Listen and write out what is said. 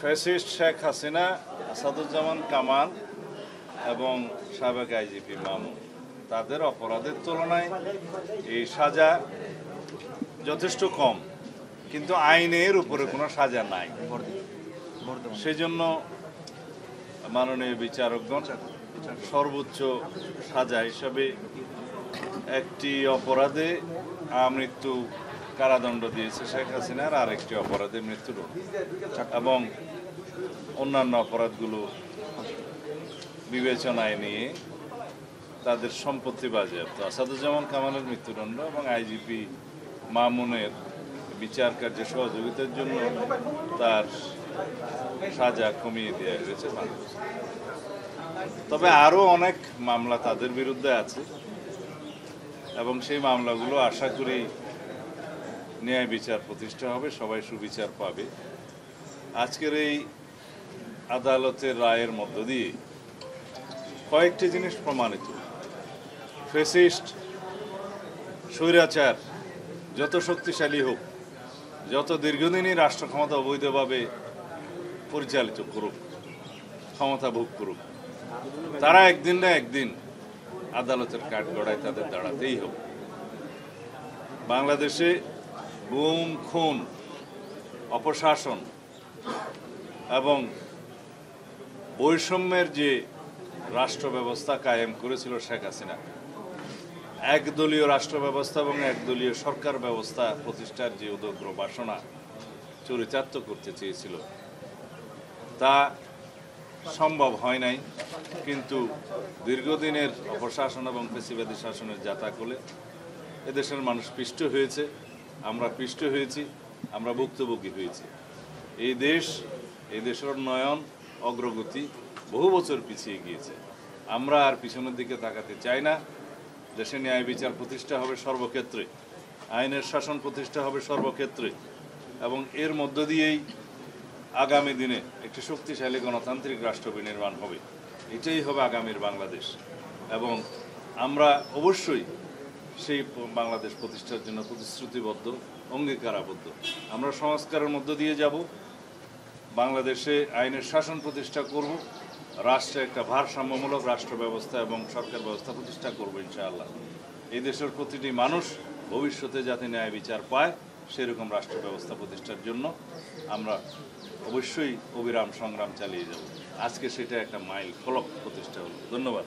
Fascist Sheikh Hasina, Asaduzzaman Kamal এবং সাবেক IGP Mamun, তাদের অপরাধের তুলনায় এই সাজা যথেষ্ট কম, কিন্তু আইনের উপরে কোনো সাজা নাই। সেজন্য মাননীয় বিচারকগণ সর্বোচ্চ সাজা হিসাবে একটি অপরাধে মৃত্যু কারাদণ্ড দিয়েছে শেখ হাসিনার, আর একটি অপরাধে মৃত্যুদণ্ড এবং অন্যান্য অপরাধগুলো বিবেচনায় নিয়ে তাদের সম্পত্তি বাজেয়াপ্ত। আসাদুজ্জামান কামালের মৃত্যুদণ্ড এবং আইজিপি মামুনের বিচার কার্যে সহযোগিতার জন্য তার সাজা কমিয়ে দেওয়া হয়েছে। তবে আরও অনেক মামলা তাদের বিরুদ্ধে আছে এবং সেই মামলাগুলো আশা করি ন্যায় বিচার প্রতিষ্ঠা হবে, সবাই সুবিচার পাবে। আজকের এই আদালতের রায়ের মধ্য দিয়ে কয়েকটি জিনিস প্রমাণিত। ফ্যাসিস্ট স্বৈরাচার যত শক্তিশালী হোক, যত দীর্ঘদিনই রাষ্ট্র ক্ষমতা অবৈধভাবে পরিচালিত করুক, ক্ষমতা ভোগ করুক, তারা একদিন না একদিন আদালতের কাঠগড়ায় তাদের দাঁড়াতেই হবে। বাংলাদেশে গুম, খুন, অপশাসন এবং বৈষম্যের যে রাষ্ট্র ব্যবস্থা কায়েম করেছিল শেখ হাসিনা, একদলীয় রাষ্ট্র ব্যবস্থা এবং একদলীয় সরকার ব্যবস্থা প্রতিষ্ঠার যে উদগ্র বাসনা চরিতার্থ করতে চেয়েছিল, তা সম্ভব হয় নাই। কিন্তু দীর্ঘদিনের অপশাসন এবং ফ্যাসিবাদী শাসনের জাতাকলে এদেশের মানুষ পিষ্ট হয়েছে, আমরা পিষ্ট হয়েছি, আমরা ভুক্তভোগী হয়েছি। এই দেশের উন্নয়ন অগ্রগতি বহু বছর পিছিয়ে গিয়েছে। আমরা আর পিছনের দিকে তাকাতে চাই না। দেশে ন্যায় বিচার প্রতিষ্ঠা হবে সর্বক্ষেত্রে, আইনের শাসন প্রতিষ্ঠা হবে সর্বক্ষেত্রে এবং এর মধ্য দিয়েই আগামী দিনে একটি শক্তিশালী গণতান্ত্রিক রাষ্ট্র বিনির্মাণ হবে। এটাই হবে আগামীর বাংলাদেশ এবং আমরা অবশ্যই সেই বাংলাদেশ প্রতিষ্ঠার জন্য প্রতিশ্রুতিবদ্ধ, অঙ্গীকারাবদ্ধ। আমরা সংস্কারের মধ্য দিয়ে যাব, বাংলাদেশে আইনের শাসন প্রতিষ্ঠা করব, রাষ্ট্রে একটা ভারসাম্যমূলক রাষ্ট্র ব্যবস্থা এবং সরকার ব্যবস্থা প্রতিষ্ঠা করব ইনশাআল্লাহ। এই দেশের প্রতিটি মানুষ ভবিষ্যতে যাতে ন্যায় বিচার পায় সেরকম রাষ্ট্র ব্যবস্থা প্রতিষ্ঠার জন্য আমরা অবশ্যই অবিরাম সংগ্রাম চালিয়ে যাব। আজকে সেটা একটা মাইল ফলক প্রতিষ্ঠা হলো। ধন্যবাদ।